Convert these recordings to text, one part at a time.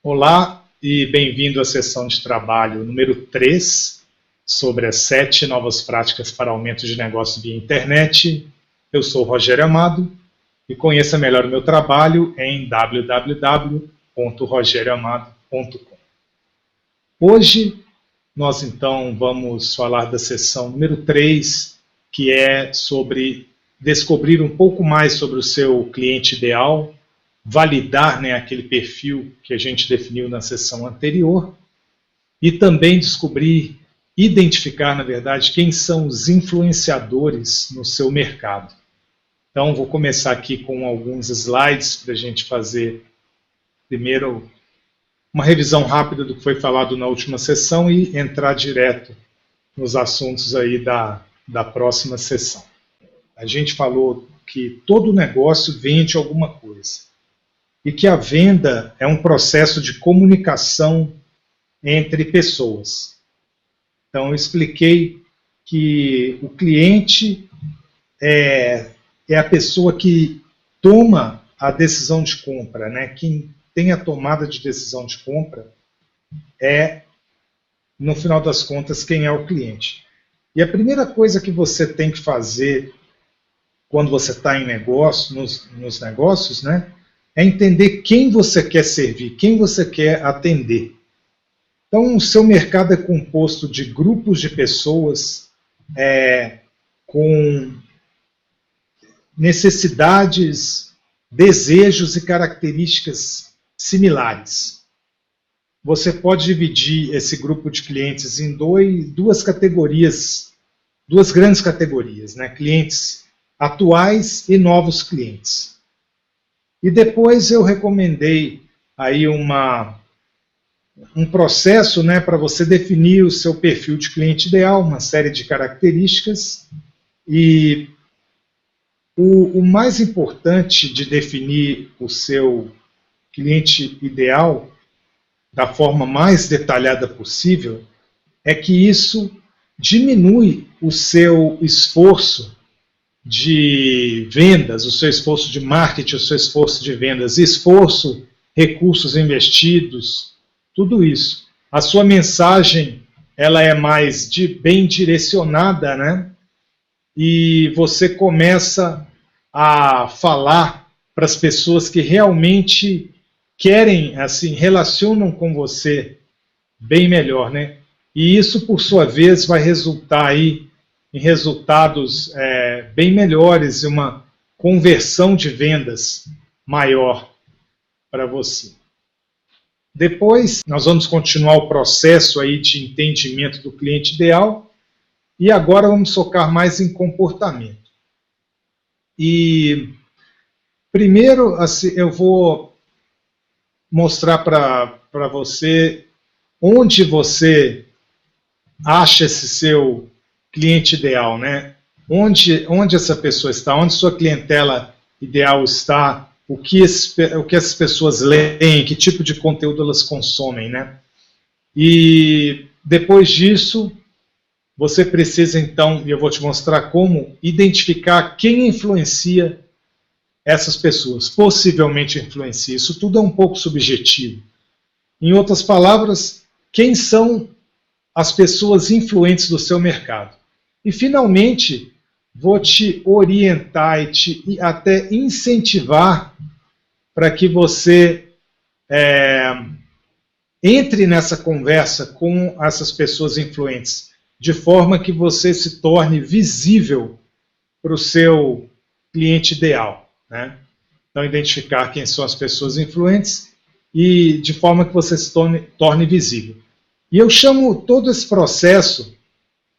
Olá e bem-vindo à sessão de trabalho número 3 sobre as 7 novas práticas para aumento de negócio via internet. Eu sou o Rogério Amado e conheça melhor o meu trabalho em www.rogerioamado.com. Hoje nós então vamos falar da sessão número 3, que é sobre descobrir um pouco mais sobre o seu cliente ideal, validar, aquele perfil que a gente definiu na sessão anterior e também descobrir, identificar, na verdade, quem são os influenciadores no seu mercado. Então, vou começar aqui com alguns slides para a gente fazer, primeiro, uma revisão rápida do que foi falado na última sessão e entrar direto nos assuntos aí da próxima sessão. A gente falou que todo negócio vende alguma coisa e que a venda é um processo de comunicação entre pessoas. Então, eu expliquei que o cliente é a pessoa que toma a decisão de compra, Quem tem a tomada de decisão de compra é, no final das contas, quem é o cliente. E a primeira coisa que você tem que fazer quando você está em negócio, nos negócios, é entender quem você quer servir, quem você quer atender. Então, o seu mercado é composto de grupos de pessoas com necessidades, desejos e características similares. Você pode dividir esse grupo de clientes em duas categorias, duas grandes categorias, Clientes atuais e novos clientes. E depois eu recomendei aí um processo para você definir o seu perfil de cliente ideal, uma série de características. E o mais importante de definir o seu cliente ideal da forma mais detalhada possível é que isso diminui o seu esforço de vendas, o seu esforço de marketing, o seu esforço de vendas, esforço, recursos investidos, tudo isso. A sua mensagem ela é mais bem direcionada, E você começa a falar para as pessoas que realmente querem, assim, relacionam com você bem melhor, E isso, por sua vez, vai resultar aí em resultados bem melhores e uma conversão de vendas maior para você. Depois, nós vamos continuar o processo aí de entendimento do cliente ideal e agora vamos focar mais em comportamento. E primeiro, assim, eu vou mostrar para você onde você acha esse seu cliente ideal, Onde essa pessoa está, onde sua clientela ideal está, o que essas pessoas leem, que tipo de conteúdo elas consomem, E depois disso, você precisa então, e eu vou te mostrar como, identificar quem influencia essas pessoas, possivelmente influencia. Isso tudo é um pouco subjetivo. Em outras palavras, quem são as pessoas influentes do seu mercado? E, finalmente, vou te orientar e até incentivar para que você entre nessa conversa com essas pessoas influentes, de forma que você se torne visível para o seu cliente ideal. Então, identificar quem são as pessoas influentes e de forma que você se torne visível. E eu chamo todo esse processo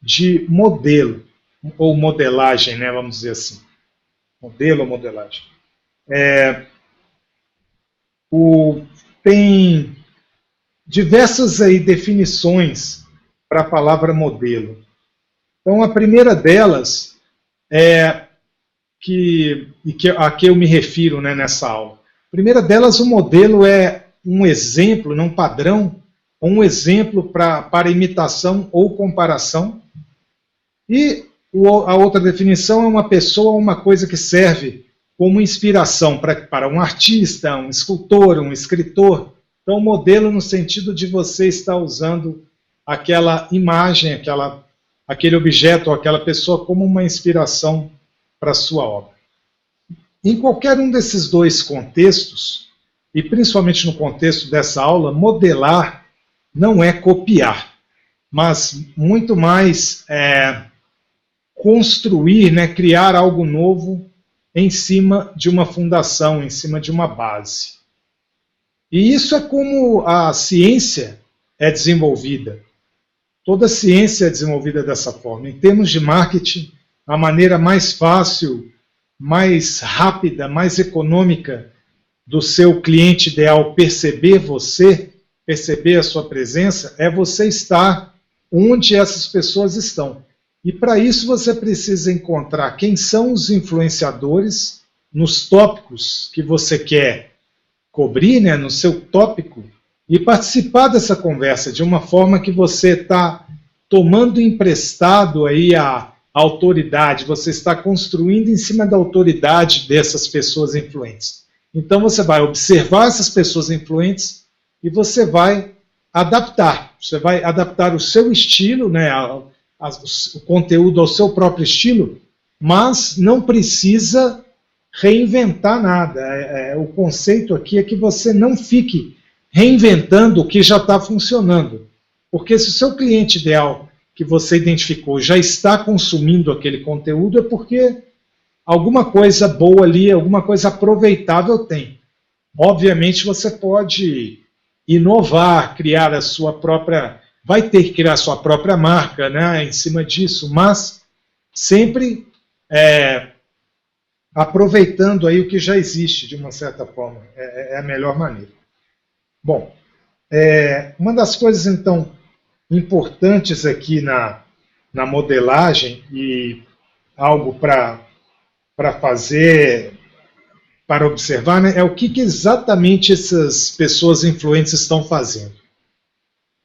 de modelo, ou modelagem, vamos dizer assim. Modelo ou modelagem. Tem diversas aí definições para a palavra modelo. Então, a primeira delas a que eu me refiro nessa aula. A primeira delas, o modelo é um exemplo, não padrão, um exemplo para imitação ou comparação. E a outra definição é uma pessoa ou uma coisa que serve como inspiração para um artista, um escultor, um escritor. Então, modelo no sentido de você estar usando aquela imagem, aquele objeto ou aquela pessoa como uma inspiração para a sua obra. Em qualquer um desses dois contextos, e principalmente no contexto dessa aula, modelar não é copiar, mas muito mais construir, né, criar algo novo em cima de uma fundação, em cima de uma base. E isso é como a ciência é desenvolvida. Toda ciência é desenvolvida dessa forma. Em termos de marketing, a maneira mais fácil, mais rápida, mais econômica do seu cliente ideal perceber você, perceber a sua presença, é você estar onde essas pessoas estão. E para isso você precisa encontrar quem são os influenciadores nos tópicos que você quer cobrir, né, no seu tópico, e participar dessa conversa de uma forma que você está tomando emprestado aí a autoridade, você está construindo em cima da autoridade dessas pessoas influentes. Então você vai observar essas pessoas influentes e você vai adaptar. Você vai adaptar o seu estilo, né, o conteúdo ao seu próprio estilo, mas não precisa reinventar nada. O conceito aqui é que você não fique reinventando o que já está funcionando. Porque se o seu cliente ideal que você identificou já está consumindo aquele conteúdo, é porque alguma coisa boa ali, alguma coisa aproveitável tem. Obviamente você pode inovar, criar a sua própria... Vai ter que criar a sua própria marca, né, em cima disso, mas sempre aproveitando aí o que já existe, de uma certa forma. É a melhor maneira. Bom, uma das coisas, então, importantes aqui na modelagem e algo para fazer, para observar, né, é o que exatamente essas pessoas influentes estão fazendo.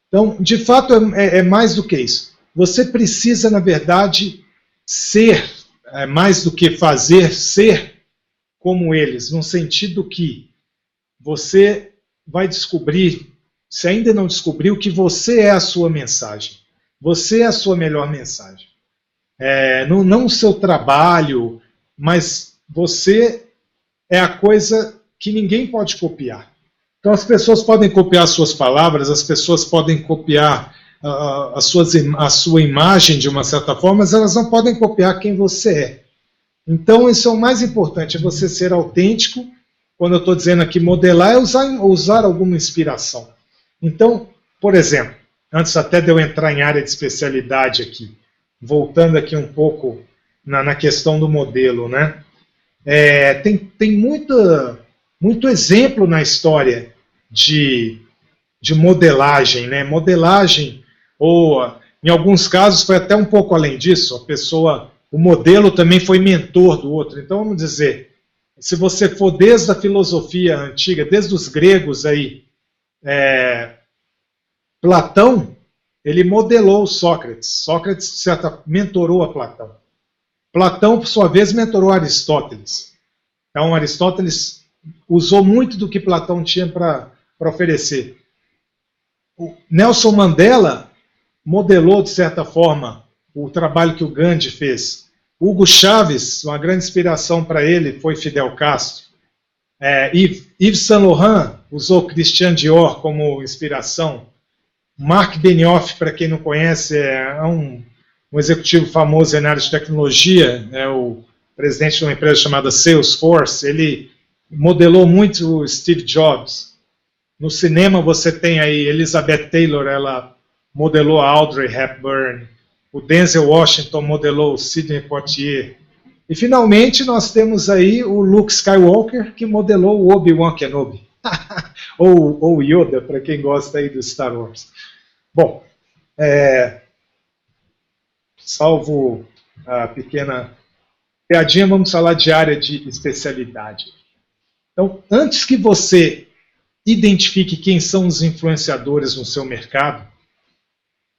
Então, de fato, é mais do que isso. Você precisa, na verdade, ser, mais do que fazer, ser como eles, no sentido que você vai descobrir, se ainda não descobriu, que você é a sua mensagem. Você é a sua melhor mensagem. Não o seu trabalho, mas você é a coisa que ninguém pode copiar. Então as pessoas podem copiar suas palavras, as pessoas podem copiar a sua imagem de uma certa forma, mas elas não podem copiar quem você é. Então isso é o mais importante, é você ser autêntico. Quando eu estou dizendo aqui modelar, é usar alguma inspiração. Então, por exemplo, antes até de eu entrar em área de especialidade aqui, voltando aqui um pouco na questão do modelo, né? Tem muito exemplo na história de modelagem, né? Modelagem, ou em alguns casos foi até um pouco além disso, o modelo também foi mentor do outro. Então vamos dizer, se você for desde a filosofia antiga, desde os gregos aí, Platão, ele modelou Sócrates. Sócrates, mentorou a Platão. Platão, por sua vez, mentorou Aristóteles. Então, Aristóteles usou muito do que Platão tinha para oferecer. O Nelson Mandela modelou, de certa forma, o trabalho que o Gandhi fez. Hugo Chávez, uma grande inspiração para ele foi Fidel Castro. Yves Saint Laurent usou Christian Dior como inspiração. Mark Benioff, para quem não conhece, é um executivo famoso na área de tecnologia, é o presidente de uma empresa chamada Salesforce. Ele modelou muito o Steve Jobs. No cinema você tem aí Elizabeth Taylor, ela modelou a Audrey Hepburn. O Denzel Washington modelou o Sidney Poitier. E finalmente nós temos aí o Luke Skywalker, que modelou o Obi-Wan Kenobi. ou Yoda, para quem gosta aí do Star Wars. Bom, salvo a pequena piadinha, vamos falar de área de especialidade. Então, antes que você identifique quem são os influenciadores no seu mercado,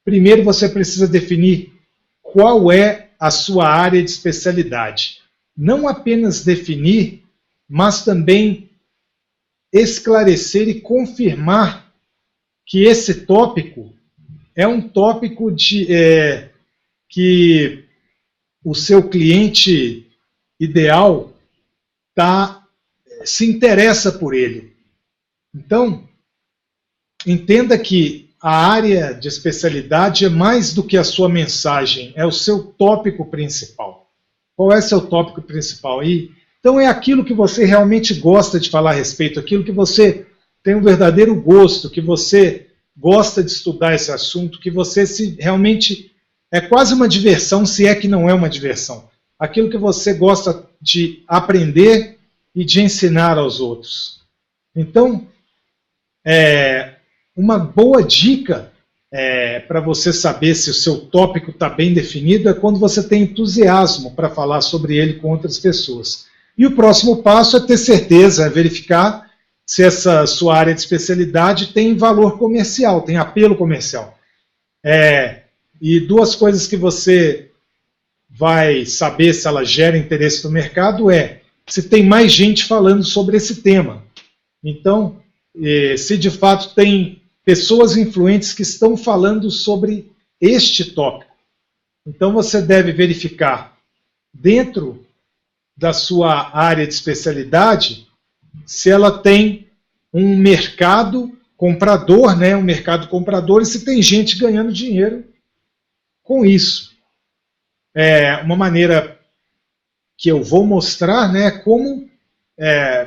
primeiro você precisa definir qual é a sua área de especialidade. Não apenas definir, mas também esclarecer e confirmar que esse tópico é um tópico que o seu cliente ideal se interessa por ele. Então, entenda que a área de especialidade é mais do que a sua mensagem, é o seu tópico principal. Qual é seu tópico principal? Então é aquilo que você realmente gosta de falar a respeito, aquilo que você tem um verdadeiro gosto, que você gosta de estudar esse assunto, que você realmente é quase uma diversão, se é que não é uma diversão. Aquilo que você gosta de aprender e de ensinar aos outros. Então, uma boa dica para você saber se o seu tópico está bem definido é quando você tem entusiasmo para falar sobre ele com outras pessoas. E o próximo passo é ter certeza, é verificar se essa sua área de especialidade tem valor comercial, tem apelo comercial. E duas coisas que você vai saber se ela gera interesse no mercado se tem mais gente falando sobre esse tema. Então, se de fato tem pessoas influentes que estão falando sobre este tópico. Então você deve verificar dentro da sua área de especialidade se ela tem um mercado comprador, um mercado comprador, e se tem gente ganhando dinheiro com isso. Uma maneira que eu vou mostrar como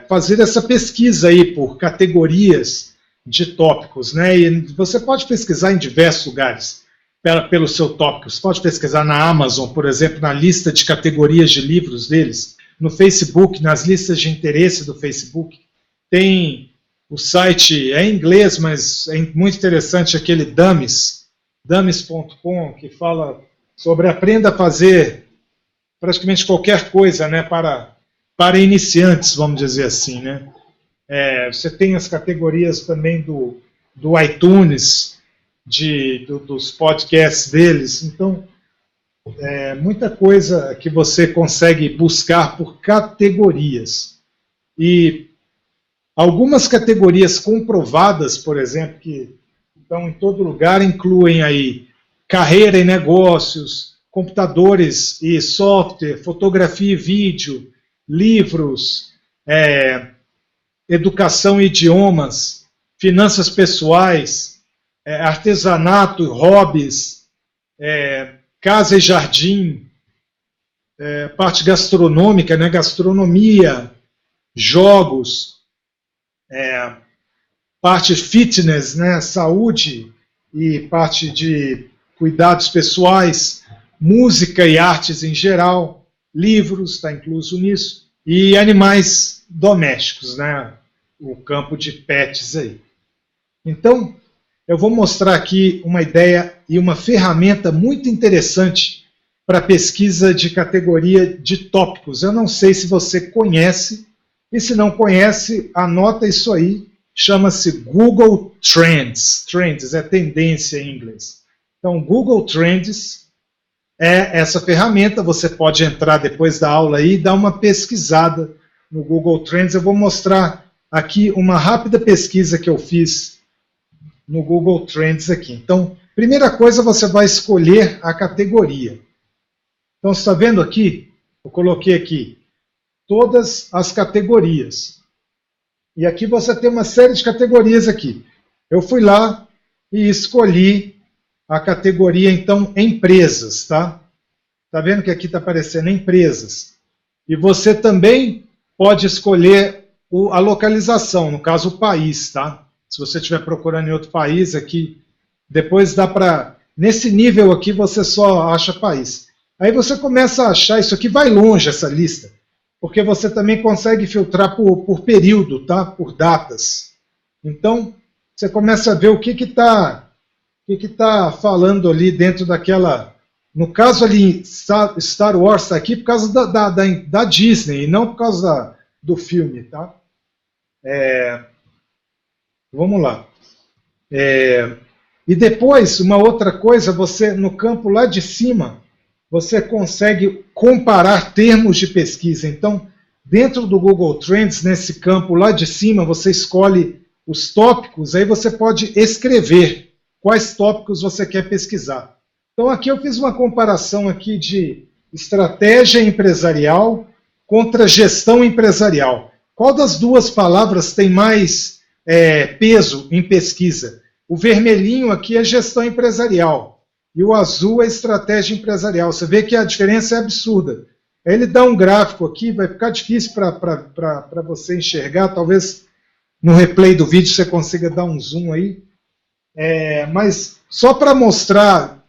fazer essa pesquisa aí por categorias de tópicos. E você pode pesquisar em diversos lugares pelo seu tópico. Você pode pesquisar na Amazon, por exemplo, na lista de categorias de livros deles, no Facebook, nas listas de interesse do Facebook. Tem o site, em inglês, mas é muito interessante, aquele dummies.com, que fala sobre aprenda a fazer praticamente qualquer coisa para iniciantes, vamos dizer assim. Você tem as categorias também do iTunes, dos podcasts deles. Então, muita coisa que você consegue buscar por categorias. E algumas categorias comprovadas, por exemplo, que estão em todo lugar, incluem aí carreira e negócios, computadores e software, fotografia e vídeo, livros, educação e idiomas, finanças pessoais, artesanato, hobbies, casa e jardim, parte gastronômica, gastronomia, jogos, parte fitness, saúde e parte de cuidados pessoais, música e artes em geral, livros, está incluso nisso, e animais domésticos, o campo de pets aí. Então, eu vou mostrar aqui uma ideia e uma ferramenta muito interessante para pesquisa de categoria de tópicos. Eu não sei se você conhece, e se não conhece, anota isso aí, chama-se Google Trends. Trends é tendência em inglês. Então, Google Trends é essa ferramenta, você pode entrar depois da aula aí e dar uma pesquisada no Google Trends. Eu vou mostrar aqui uma rápida pesquisa que eu fiz no Google Trends aqui. Então, primeira coisa, você vai escolher a categoria. Então, você está vendo aqui? Eu coloquei aqui todas as categorias. E aqui você tem uma série de categorias aqui. Eu fui lá e escolhi a categoria, então, empresas, tá? Tá vendo que aqui está aparecendo empresas. E você também pode escolher a localização, no caso o país, tá? Se você estiver procurando em outro país aqui, depois dá para... Nesse nível aqui você só acha país. Aí você começa a achar, isso aqui vai longe essa lista, porque você também consegue filtrar por período, tá? Por datas. Então, você começa a ver o que está falando ali dentro daquela... No caso ali, Star Wars está aqui por causa da Disney, e não por causa do filme, tá? Vamos lá. E depois, uma outra coisa, você, no campo lá de cima, você consegue comparar termos de pesquisa. Então, Dentro do Google Trends, nesse campo lá de cima, você escolhe os tópicos, aí você pode escrever quais tópicos você quer pesquisar. Então aqui eu fiz uma comparação aqui de estratégia empresarial contra gestão empresarial. Qual das duas palavras tem mais peso em pesquisa? O vermelhinho aqui é gestão empresarial e o azul é estratégia empresarial. Você vê que a diferença é absurda. Ele dá um gráfico aqui, vai ficar difícil para você enxergar, talvez no replay do vídeo você consiga dar um zoom aí. Mas só para mostrar,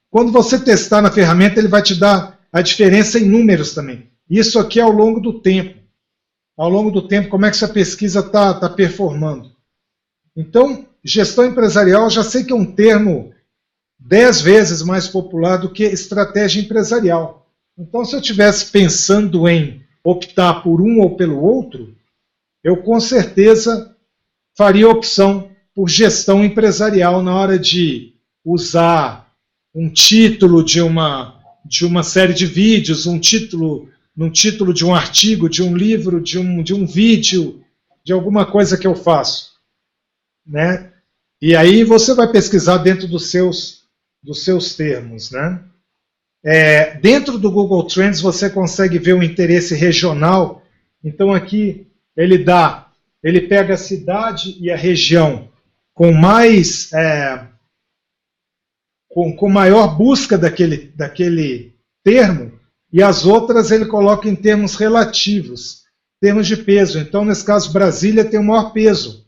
quando você testar na ferramenta, ele vai te dar a diferença em números também. Isso aqui é ao longo do tempo. Ao longo do tempo, como é que essa pesquisa está performando. Então, gestão empresarial, eu já sei que é um termo 10 vezes mais popular do que estratégia empresarial. Então, se eu estivesse pensando em optar por um ou pelo outro, eu com certeza faria opção por gestão empresarial na hora de usar um título de uma série de vídeos, um título de um artigo, de um livro, de um vídeo, de alguma coisa que eu faço, né? E aí você vai pesquisar dentro dos seus termos, né? Dentro do Google Trends você consegue ver o interesse regional. Então aqui ele pega a cidade e a região com com maior busca daquele termo, e as outras ele coloca em termos relativos, termos de peso. Então, nesse caso, Brasília tem o maior peso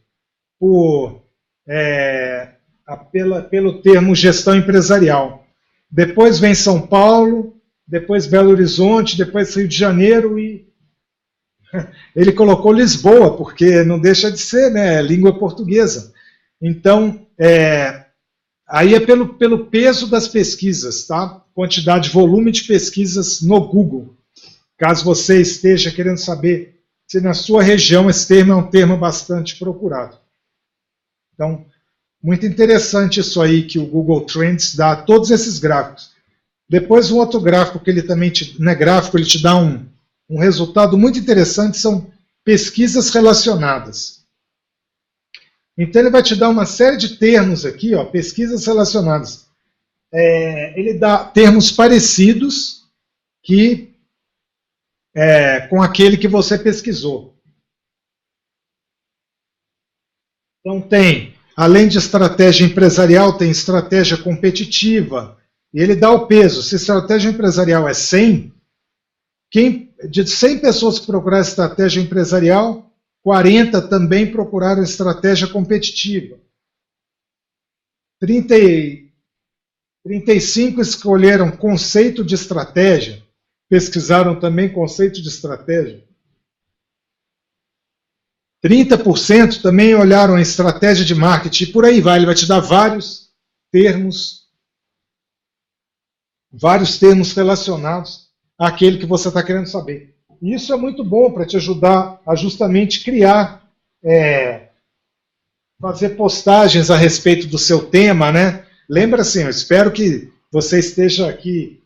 pelo termo gestão empresarial. Depois vem São Paulo, depois Belo Horizonte, depois Rio de Janeiro, e ele colocou Lisboa, porque não deixa de ser, né, língua portuguesa. Então, aí é pelo peso das pesquisas, tá? Quantidade, volume de pesquisas no Google. Caso você esteja querendo saber se na sua região esse termo é um termo bastante procurado. Então, muito interessante isso aí que o Google Trends dá, todos esses gráficos. Depois um outro gráfico que ele também não é gráfico, ele te dá um resultado muito interessante, são pesquisas relacionadas. Então ele vai te dar uma série de termos aqui, ó, pesquisas relacionadas. Ele dá termos parecidos com aquele que você pesquisou. Então tem, além de estratégia empresarial, tem estratégia competitiva, e ele dá o peso. Se a estratégia empresarial é 100, de 100 pessoas que procuraram estratégia empresarial, 40 também procuraram estratégia competitiva. 35 escolheram conceito de estratégia, pesquisaram também conceito de estratégia. 30% também olharam a estratégia de marketing, e por aí vai, ele vai te dar vários termos relacionados àquele que você está querendo saber. E isso é muito bom para te ajudar a justamente criar, fazer postagens a respeito do seu tema, né? Lembra assim, eu espero que você esteja aqui.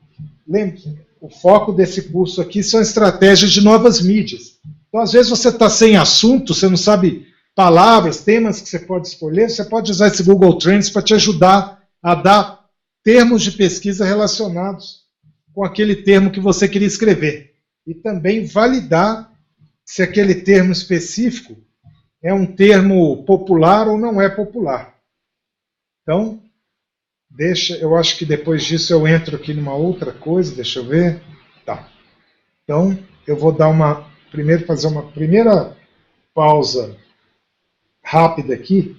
Lembre, o foco desse curso aqui são estratégias de novas mídias. Então, às vezes você está sem assunto, você não sabe palavras, temas que você pode escolher, você pode usar esse Google Trends para te ajudar a dar termos de pesquisa relacionados com aquele termo que você queria escrever. E também validar se aquele termo específico é um termo popular ou não é popular. Então, eu acho que depois disso eu entro aqui numa outra coisa, deixa eu ver. Tá. Então, eu vou dar fazer uma primeira pausa rápida aqui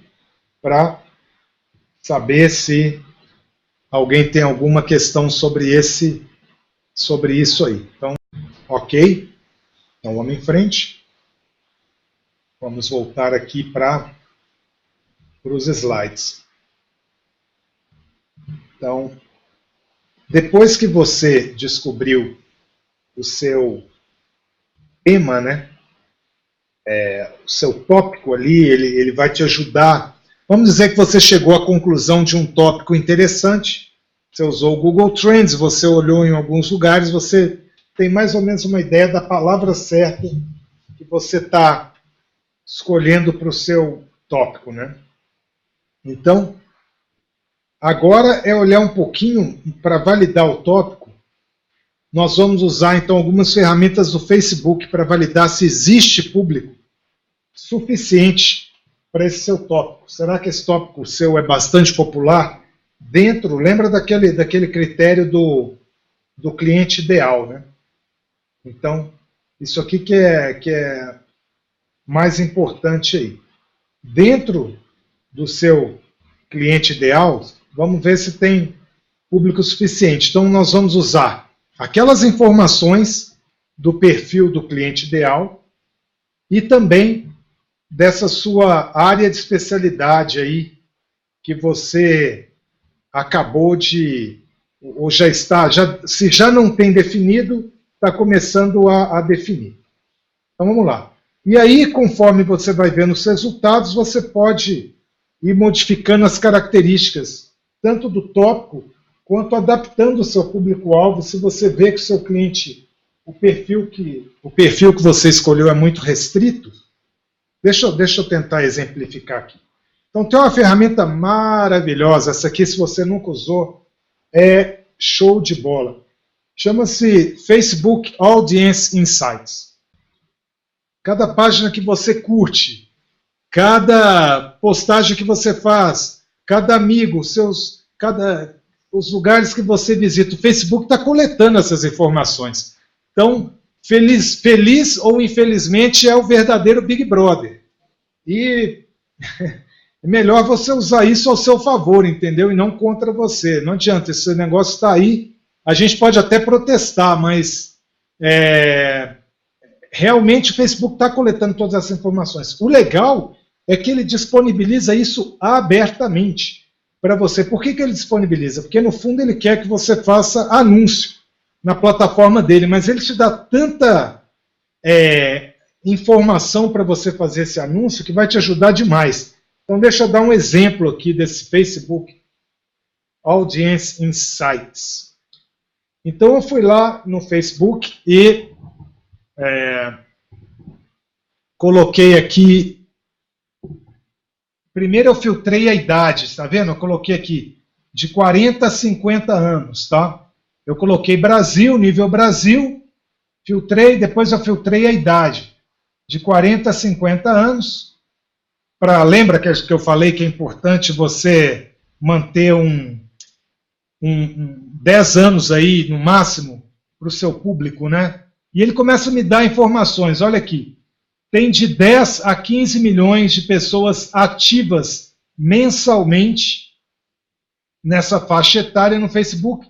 para saber se alguém tem alguma questão sobre isso aí. Então, ok. Então, vamos em frente. Vamos voltar aqui para os slides. Então, depois que você descobriu o seu tema, né, o seu tópico ali, ele vai te ajudar. Vamos dizer que você chegou à conclusão de um tópico interessante, você usou o Google Trends, você olhou em alguns lugares, você tem mais ou menos uma ideia da palavra certa você está escolhendo para o seu tópico, né? Então, agora é olhar um pouquinho para validar o tópico. Nós vamos usar então algumas ferramentas do Facebook para validar se existe público suficiente para esse seu tópico. Será que esse tópico seu é bastante popular? Lembra daquele critério do cliente ideal, né? Então, isso aqui que é mais importante aí. Dentro do seu cliente ideal, vamos ver se tem público suficiente. Então, nós vamos usar aquelas informações do perfil do cliente ideal e também dessa sua área de especialidade aí que você acabou de, ou já está, se já não tem definido, está começando a definir. Então vamos lá. E aí, conforme você vai vendo os resultados, você pode ir modificando as características, tanto do tópico, quanto adaptando o seu público-alvo, se você vê que o seu cliente, o perfil que você escolheu é muito restrito. Deixa eu tentar exemplificar aqui. Então tem uma ferramenta maravilhosa, essa aqui se você nunca usou, é show de bola. Chama-se Facebook Audience Insights. Cada página que você curte, cada postagem que você faz, cada amigo, os lugares que você visita, o Facebook está coletando essas informações. Então, feliz ou infelizmente, é o verdadeiro Big Brother. E é melhor você usar isso ao seu favor, entendeu? E não contra você. Não adianta, esse negócio está aí. A gente pode até protestar, mas realmente o Facebook está coletando todas essas informações. O legal é que ele disponibiliza isso abertamente para você. Por que ele disponibiliza? Porque no fundo ele quer que você faça anúncio na plataforma dele, mas ele te dá tanta informação para você fazer esse anúncio que vai te ajudar demais. Então deixa eu dar um exemplo aqui desse Facebook Audience Insights. Então eu fui lá no Facebook e coloquei aqui. Primeiro eu filtrei a idade, está vendo? Eu coloquei aqui de 40 a 50 anos, tá? Eu coloquei Brasil, nível Brasil, filtrei, depois eu filtrei a idade de 40 a 50 anos. Lembra que eu falei que é importante você manter 10 anos aí, no máximo, para o seu público, né? E ele começa a me dar informações, olha aqui. Tem de 10 a 15 milhões de pessoas ativas mensalmente nessa faixa etária no Facebook,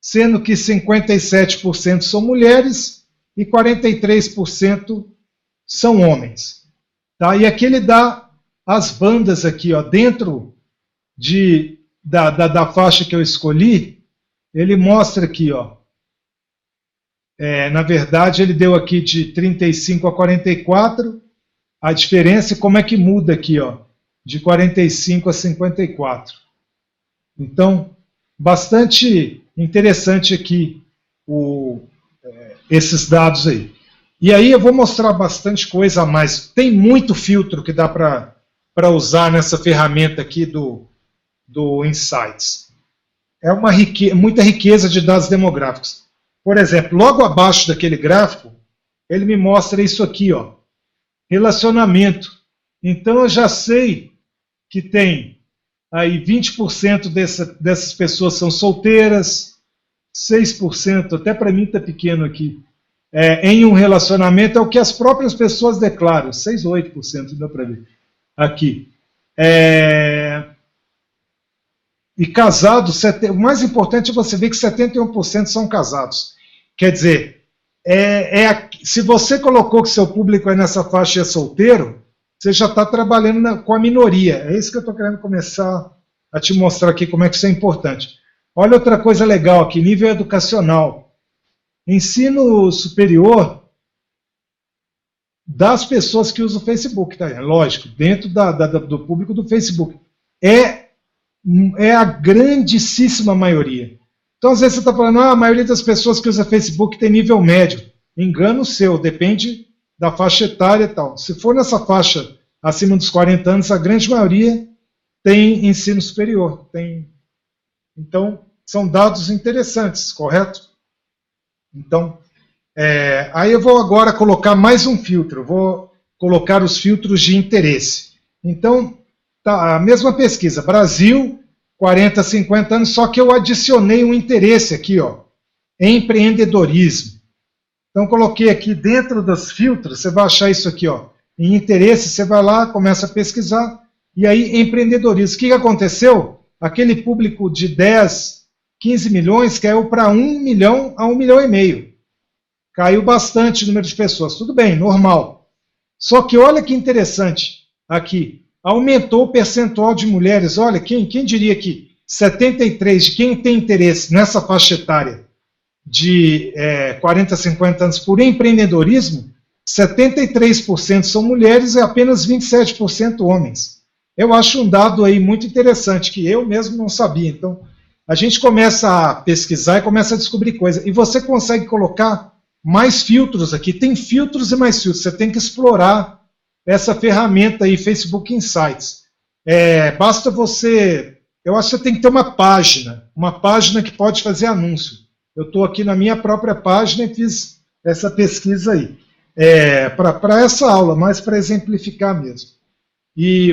sendo que 57% são mulheres e 43% são homens. Tá? E aqui ele dá as bandas aqui, ó, dentro da faixa que eu escolhi, ele mostra aqui, ó. Na verdade, ele deu aqui de 35 a 44, a diferença e como é que muda aqui, ó, de 45 a 54. Então, bastante interessante aqui esses dados aí. E aí eu vou mostrar bastante coisa a mais. Tem muito filtro que dá para usar nessa ferramenta aqui do Insights. É muita riqueza de dados demográficos. Por exemplo, logo abaixo daquele gráfico, ele me mostra isso aqui, ó, relacionamento. Então eu já sei que tem aí 20% dessas pessoas são solteiras, 6%, até para mim está pequeno aqui, em um relacionamento, é o que as próprias pessoas declaram, 6 ou 8%, dá para ver aqui. E casados, o mais importante é você ver que 71% são casados. Quer dizer, se você colocou que seu público é nessa faixa e é solteiro, você já está trabalhando com a minoria. É isso que eu estou querendo começar a te mostrar aqui, como é que isso é importante. Olha outra coisa legal aqui, nível educacional. Ensino superior das pessoas que usam o Facebook, tá? Lógico, dentro do público do Facebook. É a grandíssima maioria. Então, às vezes você está falando, a maioria das pessoas que usa Facebook tem nível médio. Engano seu, depende da faixa etária e tal. Se for nessa faixa acima dos 40 anos, a grande maioria tem ensino superior. Então, são dados interessantes, correto? Então, aí eu vou agora colocar mais um filtro. Eu vou colocar os filtros de interesse. Então, tá, a mesma pesquisa, Brasil, 40 a 50 anos, só que eu adicionei um interesse aqui, ó, empreendedorismo. Então, coloquei aqui dentro dos filtros, você vai achar isso aqui, ó, em interesse, você vai lá, começa a pesquisar, e aí empreendedorismo. O que aconteceu? Aquele público de 10, 15 milhões caiu para 1 milhão a 1,5 milhão. Caiu bastante o número de pessoas. Tudo bem, normal. Só que olha que interessante aqui. Aumentou o percentual de mulheres. Olha, quem diria que 73 de quem tem interesse nessa faixa etária de 40 a 50 anos por empreendedorismo, 73% são mulheres e apenas 27% homens. Eu acho um dado aí muito interessante, que eu mesmo não sabia. Então, a gente começa a pesquisar e começa a descobrir coisas. E você consegue colocar mais filtros aqui. Tem filtros e mais filtros. Você tem que explorar essa ferramenta aí, Facebook Insights. Basta você... Eu acho que você tem que ter uma página que pode fazer anúncio. Eu estou aqui na minha própria página e fiz essa pesquisa aí. Para essa aula, mas para exemplificar mesmo.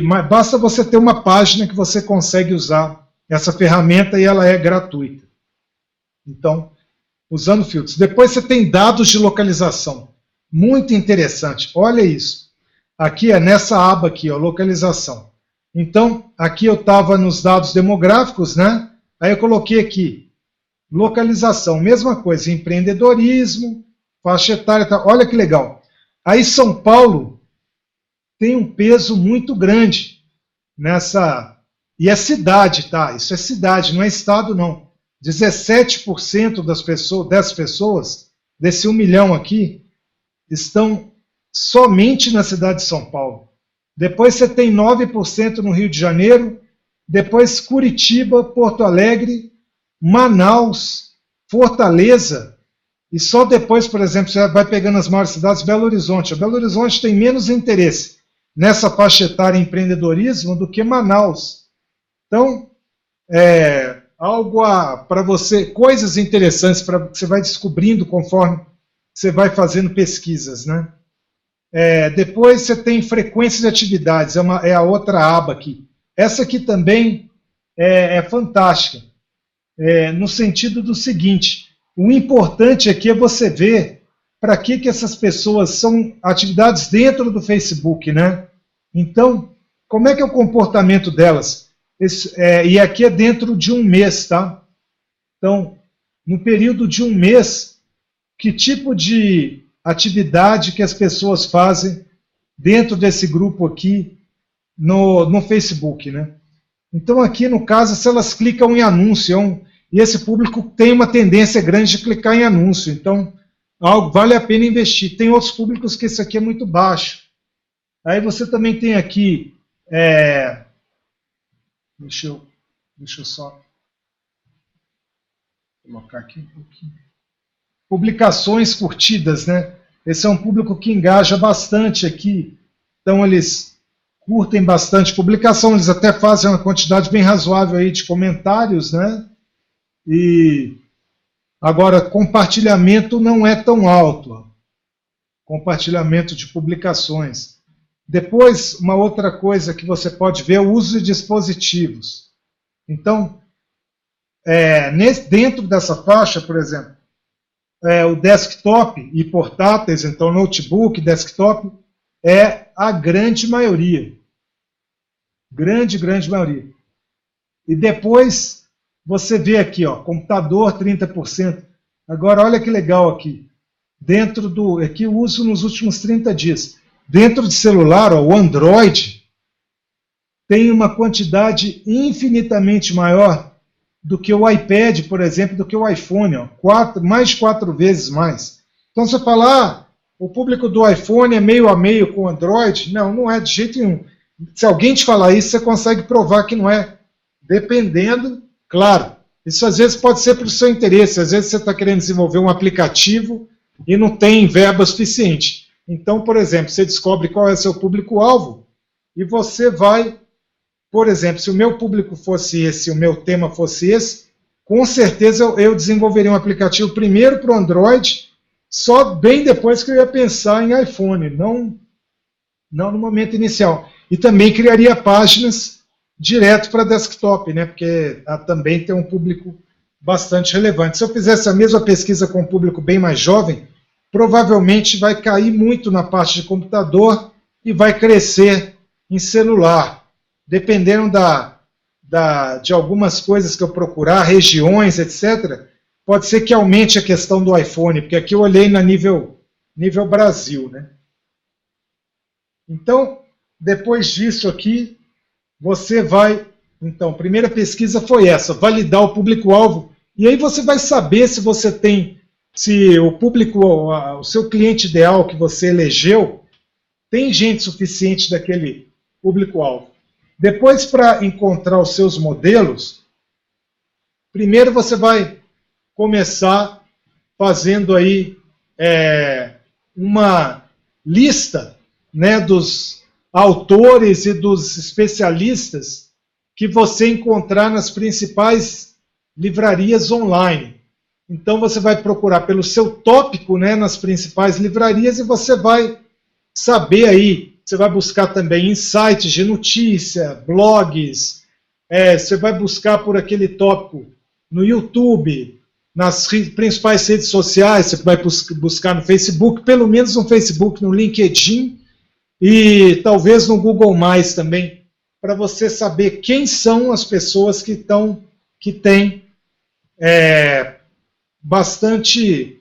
Mas basta você ter uma página que você consegue usar essa ferramenta e ela é gratuita. Então, usando filtros. Depois você tem dados de localização. Muito interessante. Olha isso. Aqui nessa aba aqui, ó, localização. Então, aqui eu estava nos dados demográficos, né? Aí eu coloquei aqui, localização, mesma coisa, empreendedorismo, faixa etária, tá? Olha que legal. Aí São Paulo tem um peso muito grande nessa... E é cidade, tá? Isso é cidade, não é estado, não. 17% das pessoas, desse 1 milhão aqui, estão somente na cidade de São Paulo. Depois você tem 9% no Rio de Janeiro, depois Curitiba, Porto Alegre, Manaus, Fortaleza, e só depois, por exemplo, você vai pegando as maiores cidades, Belo Horizonte. Belo Horizonte tem menos interesse nessa faixa etária em empreendedorismo do que Manaus. Então, algo para você, coisas interessantes para que você vai descobrindo conforme você vai fazendo pesquisas, né? Depois você tem frequência de atividades, é a outra aba aqui. Essa aqui também é fantástica, no sentido do seguinte, o importante aqui é você ver para que essas pessoas são atividades dentro do Facebook, né? Então, como é que é o comportamento delas? E aqui é dentro de um mês, tá? Então, no período de um mês, que tipo de atividade que as pessoas fazem dentro desse grupo aqui no Facebook, né? Então aqui no caso, se elas clicam em anúncio, e esse público tem uma tendência grande de clicar em anúncio, então vale a pena investir. Tem outros públicos que esse aqui é muito baixo. Aí você também tem aqui, deixa eu só colocar aqui um pouquinho. Publicações curtidas, né? Esse é um público que engaja bastante aqui, então eles curtem bastante publicação, eles até fazem uma quantidade bem razoável aí de comentários, né? E agora, compartilhamento não é tão alto, ó. Compartilhamento de publicações. Depois, uma outra coisa que você pode ver é o uso de dispositivos. Então, dentro dessa faixa, por exemplo, o desktop e portáteis, então notebook, desktop, é a grande maioria. Grande maioria. E depois você vê aqui, ó, computador 30%. Agora olha que legal aqui. Aqui o uso nos últimos 30 dias. Dentro de celular, ó, o Android tem uma quantidade infinitamente maior do que o iPad, por exemplo, do que o iPhone, ó, mais de 4 vezes mais. Então você fala, o público do iPhone é meio a meio com o Android. Não, não é de jeito nenhum. Se alguém te falar isso, você consegue provar que não é. Dependendo, claro, isso às vezes pode ser para o seu interesse, às vezes você está querendo desenvolver um aplicativo e não tem verba suficiente. Então, por exemplo, você descobre qual é o seu público-alvo e você vai, por exemplo, se o meu público fosse esse, o meu tema fosse esse, com certeza eu desenvolveria um aplicativo primeiro para o Android, só bem depois que eu ia pensar em iPhone, não no momento inicial. E também criaria páginas direto para desktop, né? Porque também tem um público bastante relevante. Se eu fizesse a mesma pesquisa com um público bem mais jovem, provavelmente vai cair muito na parte de computador e vai crescer em celular. Dependendo de algumas coisas que eu procurar, regiões, etc., pode ser que aumente a questão do iPhone, porque aqui eu olhei na nível Brasil, né? Então, depois disso aqui, você vai... Então, a primeira pesquisa foi essa, validar o público-alvo, e aí você vai saber se você tem, se o público, o seu cliente ideal que você elegeu, tem gente suficiente daquele público-alvo. Depois, para encontrar os seus modelos, primeiro você vai começar fazendo aí uma lista, né, dos autores e dos especialistas que você encontrar nas principais livrarias online. Então você vai procurar pelo seu tópico, né, nas principais livrarias e você vai saber aí, você vai buscar também em sites de notícia, blogs, você vai buscar por aquele tópico no YouTube, nas principais redes sociais, você vai buscar no Facebook, pelo menos no Facebook, no LinkedIn e talvez no Google+, também, para você saber quem são as pessoas que têm bastante,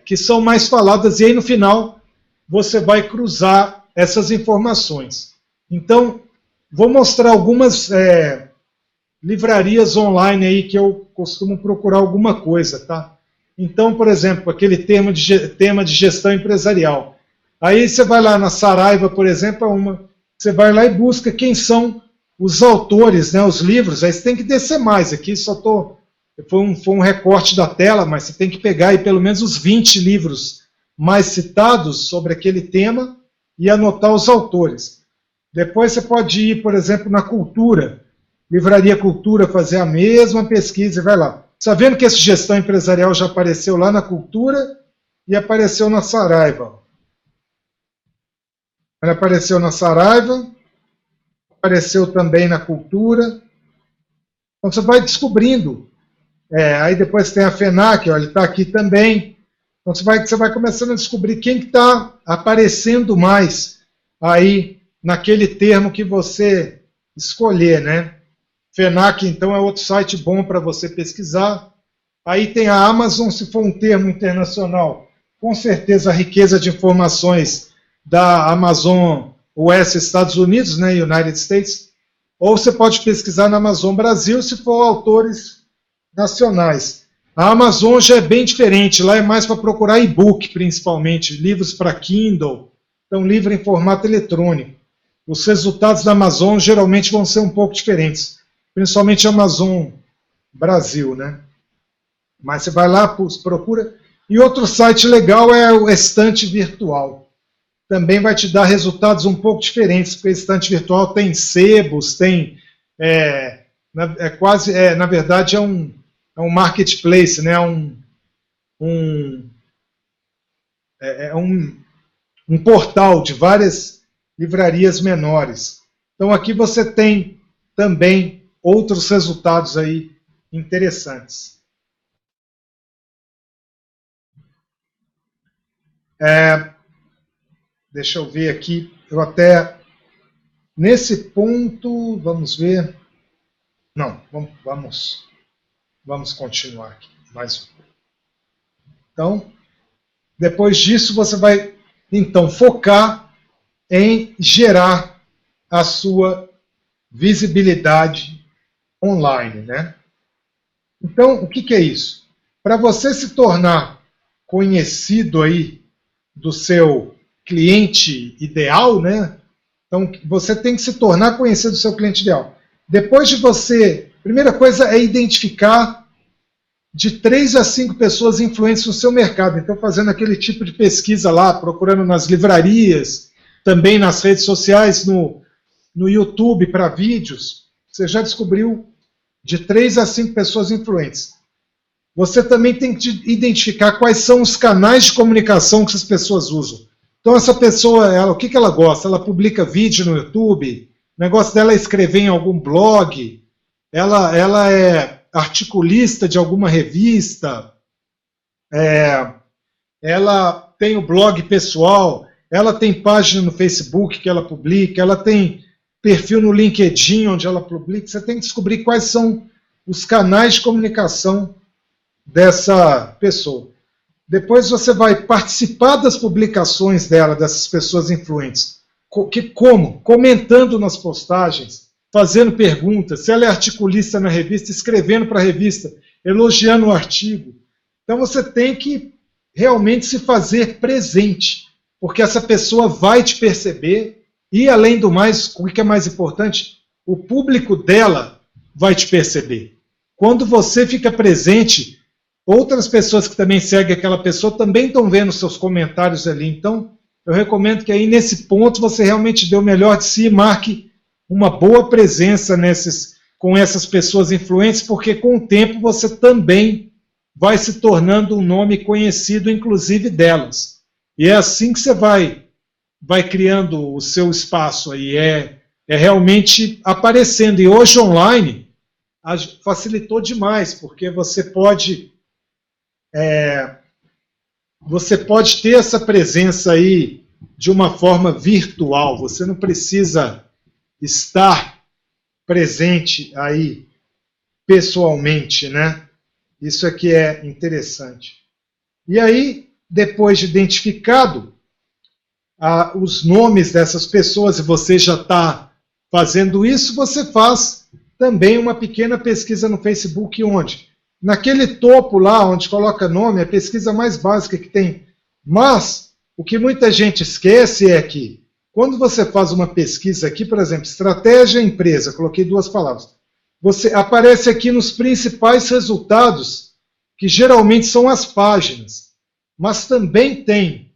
que são mais faladas, e aí no final você vai cruzar essas informações. Então, vou mostrar algumas livrarias online aí que eu costumo procurar alguma coisa, tá? Então, por exemplo, aquele tema de gestão empresarial. Aí você vai lá na Saraiva, por exemplo, você vai lá e busca quem são os autores, né, os livros. Aí você tem que descer mais. Aqui foi um recorte da tela, mas você tem que pegar aí pelo menos os 20 livros mais citados sobre aquele tema e anotar os autores. Depois você pode ir, por exemplo, na Cultura, Livraria Cultura, fazer a mesma pesquisa e vai lá. Sabendo que esse gestão empresarial já apareceu lá na Cultura e apareceu na Saraiva. Ele apareceu na Saraiva, apareceu também na Cultura. Então você vai descobrindo. Aí depois tem a FENAC, ó, ele está aqui também. Então você vai começando a descobrir quem está aparecendo mais aí naquele termo que você escolher, né? FENAC, então, é outro site bom para você pesquisar. Aí tem a Amazon, se for um termo internacional, com certeza a riqueza de informações da Amazon US Estados Unidos, né, United States, ou você pode pesquisar na Amazon Brasil, se for autores nacionais. A Amazon já é bem diferente, lá é mais para procurar e-book, principalmente, livros para Kindle, então livro em formato eletrônico. Os resultados da Amazon geralmente vão ser um pouco diferentes, principalmente a Amazon Brasil, né? Mas você vai lá, procura. E outro site legal é o Estante Virtual. Também vai te dar resultados um pouco diferentes, porque o Estante Virtual tem sebos, tem... na verdade, é um marketplace, né? Um portal de várias livrarias menores. Então aqui você tem também outros resultados aí interessantes. Deixa eu ver aqui, nesse ponto, vamos ver, não, vamos continuar aqui, mais um. Então, depois disso você vai, então, focar em gerar a sua visibilidade online, né? Então, o que é isso? Para você se tornar conhecido aí do seu cliente ideal, né? Então, você tem que se tornar conhecido do seu cliente ideal. Depois de você... Primeira coisa é identificar de 3 a 5 pessoas influentes no seu mercado. Então, fazendo aquele tipo de pesquisa lá, procurando nas livrarias, também nas redes sociais, no YouTube para vídeos, você já descobriu de 3 a 5 pessoas influentes. Você também tem que identificar quais são os canais de comunicação que essas pessoas usam. Então, essa pessoa, o que ela gosta? Ela publica vídeo no YouTube, o negócio dela é escrever em algum blog, ela é articulista de alguma revista, ela tem o blog pessoal, ela tem página no Facebook que ela publica, ela tem perfil no LinkedIn onde ela publica. Você tem que descobrir quais são os canais de comunicação dessa pessoa. Depois você vai participar das publicações dela, dessas pessoas influentes. Como? Comentando nas postagens, fazendo perguntas, se ela é articulista na revista, escrevendo para a revista, elogiando o artigo. Então você tem que realmente se fazer presente, porque essa pessoa vai te perceber e, além do mais, o que é mais importante, o público dela vai te perceber. Quando você fica presente, outras pessoas que também seguem aquela pessoa também estão vendo seus comentários ali. Então, eu recomendo que aí nesse ponto você realmente dê o melhor de si e marque uma boa presença com essas pessoas influentes, porque com o tempo você também vai se tornando um nome conhecido, inclusive delas. E é assim que você vai criando o seu espaço aí, é realmente aparecendo. E hoje online facilitou demais, porque você pode ter essa presença aí de uma forma virtual. Você não precisa estar presente aí pessoalmente, né? Isso aqui é interessante. E aí, depois de identificado os nomes dessas pessoas, e você já está fazendo isso, você faz também uma pequena pesquisa no Facebook, onde? Naquele topo lá, onde coloca nome, é a pesquisa mais básica que tem. Mas, o que muita gente esquece é que, quando você faz uma pesquisa aqui, por exemplo, estratégia empresa, coloquei 2 palavras, você aparece aqui nos principais resultados, que geralmente são as páginas. Mas também tem,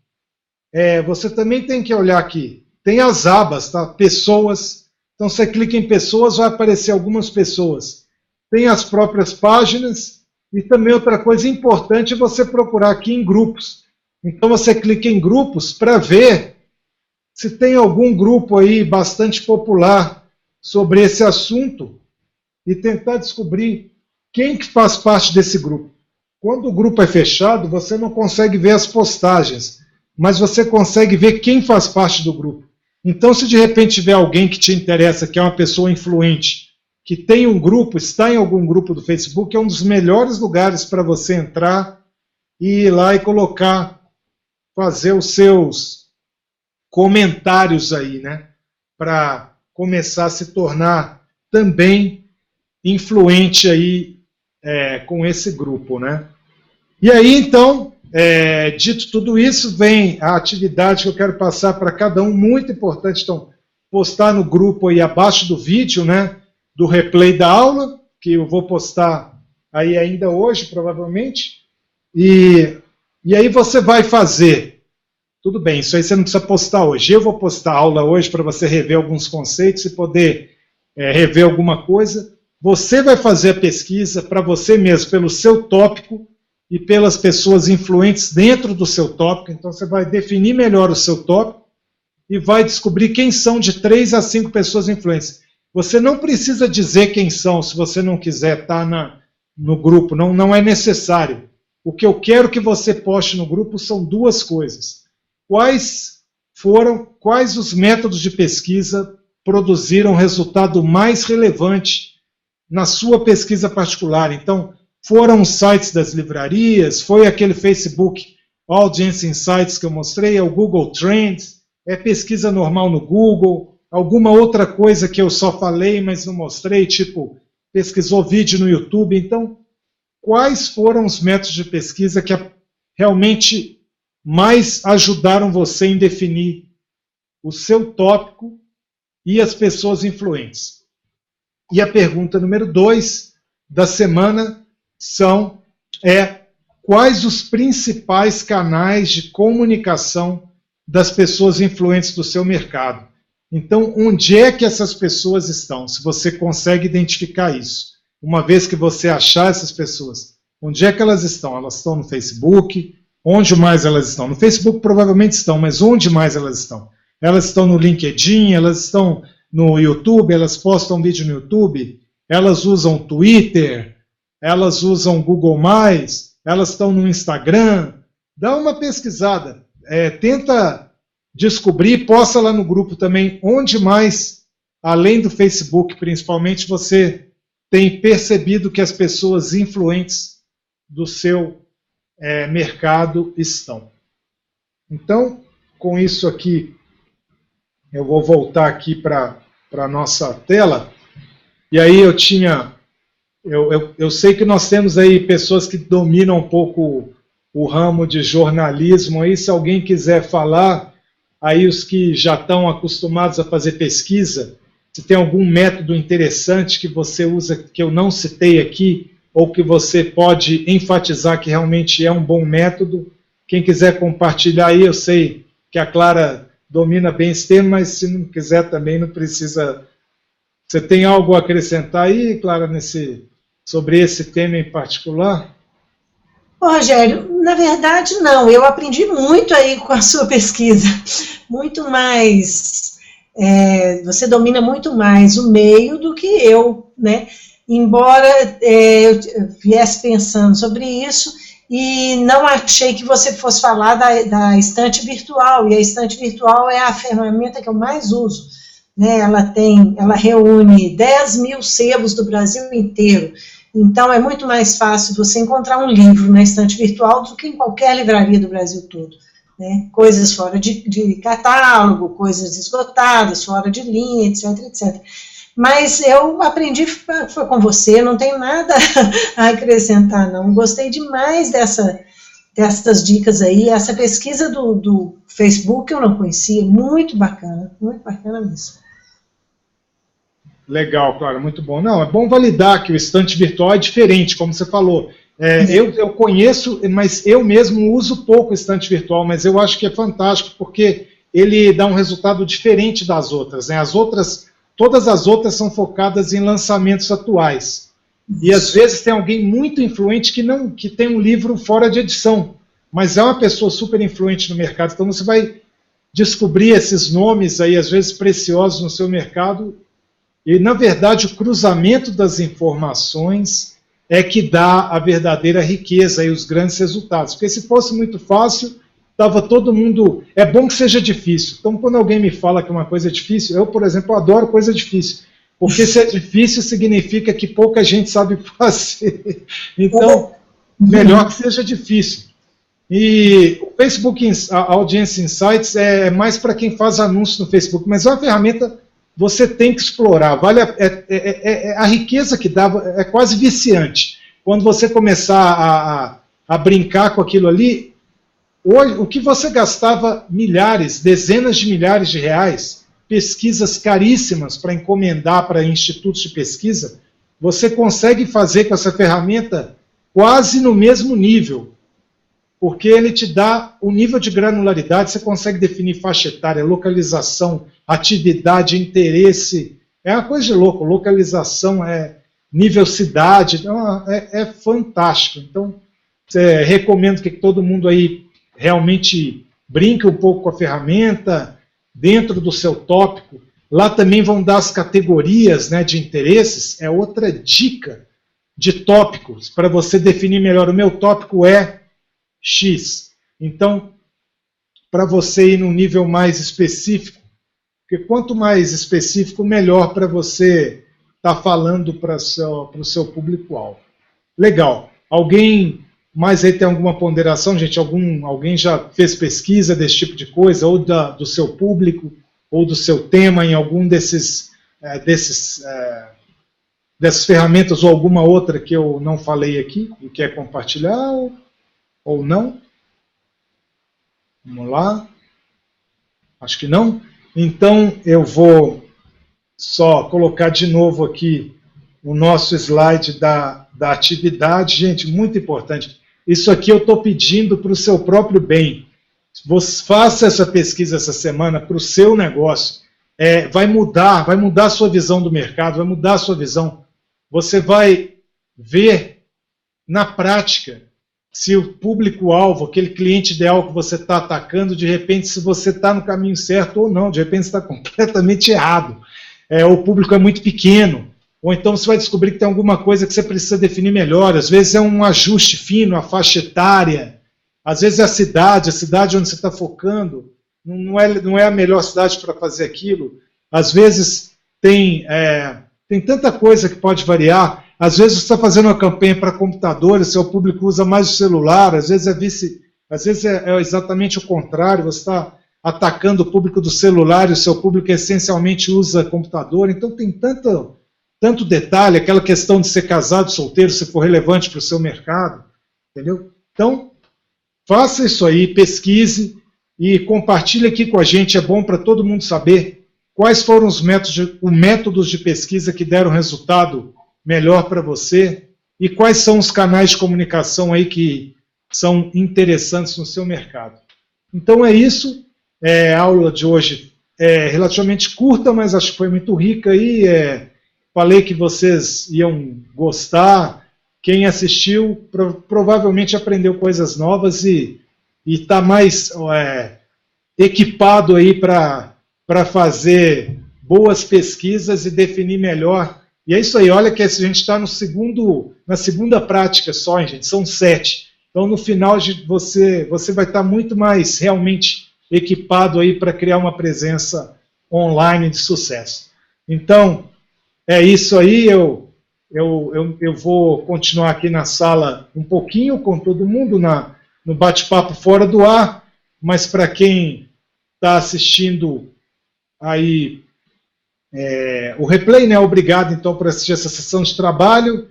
você também tem que olhar aqui, tem as abas, tá? Pessoas. Então você clica em pessoas, vai aparecer algumas pessoas. Tem as próprias páginas, e também outra coisa importante é você procurar aqui em grupos. Então você clica em grupos para ver se tem algum grupo aí bastante popular sobre esse assunto e tentar descobrir quem que faz parte desse grupo. Quando o grupo é fechado, você não consegue ver as postagens, mas você consegue ver quem faz parte do grupo. Então, se de repente tiver alguém que te interessa, que é uma pessoa influente, que tem um grupo, está em algum grupo do Facebook, é um dos melhores lugares para você entrar e ir lá e fazer os seus comentários aí, né? Para começar a se tornar também influente aí com esse grupo, né? E aí, então, dito tudo isso, vem a atividade que eu quero passar para cada um, muito importante. Então, postar no grupo aí abaixo do vídeo, né? Do replay da aula, que eu vou postar aí ainda hoje, provavelmente. E aí você vai fazer. Tudo bem, isso aí você não precisa postar hoje. Eu vou postar a aula hoje para você rever alguns conceitos e poder rever alguma coisa. Você vai fazer a pesquisa para você mesmo, pelo seu tópico e pelas pessoas influentes dentro do seu tópico. Então você vai definir melhor o seu tópico e vai descobrir quem são de 3 a 5 pessoas influentes. Você não precisa dizer quem são se você não quiser estar no grupo, não é necessário. O que eu quero que você poste no grupo são 2 coisas. Quais os métodos de pesquisa produziram o resultado mais relevante na sua pesquisa particular? Então, foram os sites das livrarias, foi aquele Facebook Audience Insights que eu mostrei, é o Google Trends, é pesquisa normal no Google, alguma outra coisa que eu só falei, mas não mostrei, tipo, pesquisou vídeo no YouTube. Então, quais foram os métodos de pesquisa que realmente mais ajudaram você em definir o seu tópico e as pessoas influentes? E a pergunta número 2 da semana são é quais os principais canais de comunicação das pessoas influentes do seu mercado. Então, onde é que essas pessoas estão? Se você consegue identificar isso. Uma vez que você achar essas pessoas, onde é que elas estão? Elas estão no Facebook? Onde mais elas estão? No Facebook provavelmente estão, mas onde mais elas estão? Elas estão no LinkedIn, elas estão no YouTube, elas postam vídeo no YouTube, elas usam Twitter, elas usam Google+, elas estão no Instagram. Dá uma pesquisada, tenta descobrir, posta lá no grupo também, onde mais, além do Facebook principalmente, você tem percebido que as pessoas influentes do seu mercado estão. Então, com isso aqui, eu vou voltar aqui para a nossa tela. E aí eu sei que nós temos aí pessoas que dominam um pouco o ramo de jornalismo. Aí, se alguém quiser falar, aí os que já estão acostumados a fazer pesquisa, se tem algum método interessante que você usa, que eu não citei aqui, ou que você pode enfatizar que realmente é um bom método. Quem quiser compartilhar aí, eu sei que a Clara domina bem esse tema, mas se não quiser também não precisa. Você tem algo a acrescentar aí, Clara, sobre esse tema em particular? Ô, Rogério, na verdade não, eu aprendi muito aí com a sua pesquisa, muito mais, você domina muito mais o meio do que eu, né? Embora eu viesse pensando sobre isso e não achei que você fosse falar da estante virtual, e a estante virtual é a ferramenta que eu mais uso, né? Ela reúne 10 mil sebos do Brasil inteiro, então é muito mais fácil você encontrar um livro na estante virtual do que em qualquer livraria do Brasil todo, né? Coisas fora de catálogo, coisas esgotadas, fora de linha, etc, etc. Mas eu aprendi, foi com você, não tenho nada a acrescentar, não. Gostei demais dessas dicas aí. Essa pesquisa do Facebook eu não conhecia, muito bacana mesmo. Legal, Clara, muito bom. Não, é bom validar que o estante virtual é diferente, como você falou. Eu conheço, mas eu mesmo uso pouco o estante virtual, mas eu acho que é fantástico, porque ele dá um resultado diferente das outras, né? Todas as outras são focadas em lançamentos atuais. E às vezes tem alguém muito influente que tem um livro fora de edição, mas é uma pessoa super influente no mercado. Então você vai descobrir esses nomes aí, às vezes preciosos no seu mercado, e na verdade o cruzamento das informações é que dá a verdadeira riqueza e os grandes resultados. Porque se fosse muito fácil, estava todo mundo. É bom que seja difícil. Então, quando alguém me fala que uma coisa é difícil, eu, por exemplo, adoro coisa difícil. Porque se é difícil, significa que pouca gente sabe fazer. Então, melhor que seja difícil. E o Facebook Audience Insights é mais para quem faz anúncio no Facebook, mas é uma ferramenta que você tem que explorar. A riqueza que dá é quase viciante. Quando você começar a brincar com aquilo ali, hoje, o que você gastava milhares, dezenas de milhares de reais, pesquisas caríssimas para encomendar para institutos de pesquisa, você consegue fazer com essa ferramenta quase no mesmo nível, porque ele te dá o nível de granularidade, você consegue definir faixa etária, localização, atividade, interesse, é uma coisa de louco, localização, nível cidade, é fantástico. Então, recomendo que todo mundo aí realmente brinque um pouco com a ferramenta, dentro do seu tópico. Lá também vão dar as categorias, né, de interesses, é outra dica de tópicos, para você definir melhor. O meu tópico é X. Então, para você ir num nível mais específico, porque quanto mais específico, melhor para você estar falando para o seu público-alvo. Legal. Alguém mais aí tem alguma ponderação, gente? Alguém já fez pesquisa desse tipo de coisa, ou do seu público, ou do seu tema em algum dessas ferramentas, ou alguma outra que eu não falei aqui, e quer compartilhar, ou não? Vamos lá. Acho que não. Então, eu vou só colocar de novo aqui o nosso slide da atividade. Gente, muito importante. Isso aqui eu estou pedindo para o seu próprio bem. Você faça essa pesquisa essa semana para o seu negócio. Vai mudar a sua visão do mercado, vai mudar a sua visão. Você vai ver na prática se o público-alvo, aquele cliente ideal que você está atacando, de repente, se você está no caminho certo ou não, de repente você está completamente errado. O público é muito pequeno, ou então você vai descobrir que tem alguma coisa que você precisa definir melhor. Às vezes é um ajuste fino, a faixa etária, às vezes é a cidade onde você está focando, não é a melhor cidade para fazer aquilo. Às vezes tem tanta coisa que pode variar. Às vezes você está fazendo uma campanha para computadores, seu público usa mais o celular, às vezes é exatamente o contrário, você está atacando o público do celular e o seu público essencialmente usa computador. Então tem tanto detalhe, aquela questão de ser casado, solteiro, se for relevante para o seu mercado, entendeu? Então, faça isso aí, pesquise e compartilhe aqui com a gente, é bom para todo mundo saber quais foram os métodos de pesquisa que deram resultado melhor para você e quais são os canais de comunicação aí que são interessantes no seu mercado. Então é isso, a aula de hoje é relativamente curta, mas acho que foi muito rica aí, falei que vocês iam gostar, quem assistiu provavelmente aprendeu coisas novas e está mais equipado aí para fazer boas pesquisas e definir melhor. E é isso aí, olha que a gente está na segunda prática só, hein, gente, são 7. Então, no final, você vai estar muito mais realmente equipado aí para criar uma presença online de sucesso. Então, é isso aí, eu vou continuar aqui na sala um pouquinho com todo mundo, no bate-papo fora do ar, mas para quem está assistindo aí o replay, né? Obrigado então por assistir essa sessão de trabalho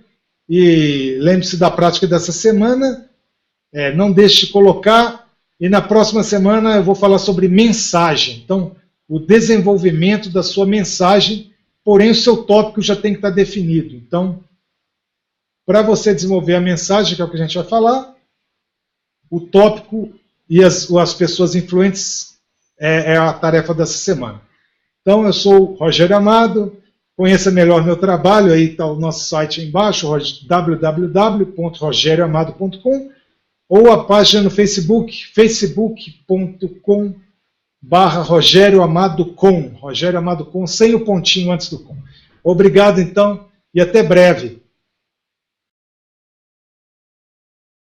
e lembre-se da prática dessa semana, não deixe de colocar, e na próxima semana eu vou falar sobre mensagem, então o desenvolvimento da sua mensagem, porém o seu tópico já tem que estar definido. Então, para você desenvolver a mensagem, que é o que a gente vai falar, o tópico e as pessoas influentes é a tarefa dessa semana. Então, eu sou o Rogério Amado, conheça melhor meu trabalho, aí está o nosso site aí embaixo, www.rogerioamado.com, ou a página no Facebook, facebook.com/Rogério Amado com, sem o pontinho antes do com. Obrigado, então, e até breve.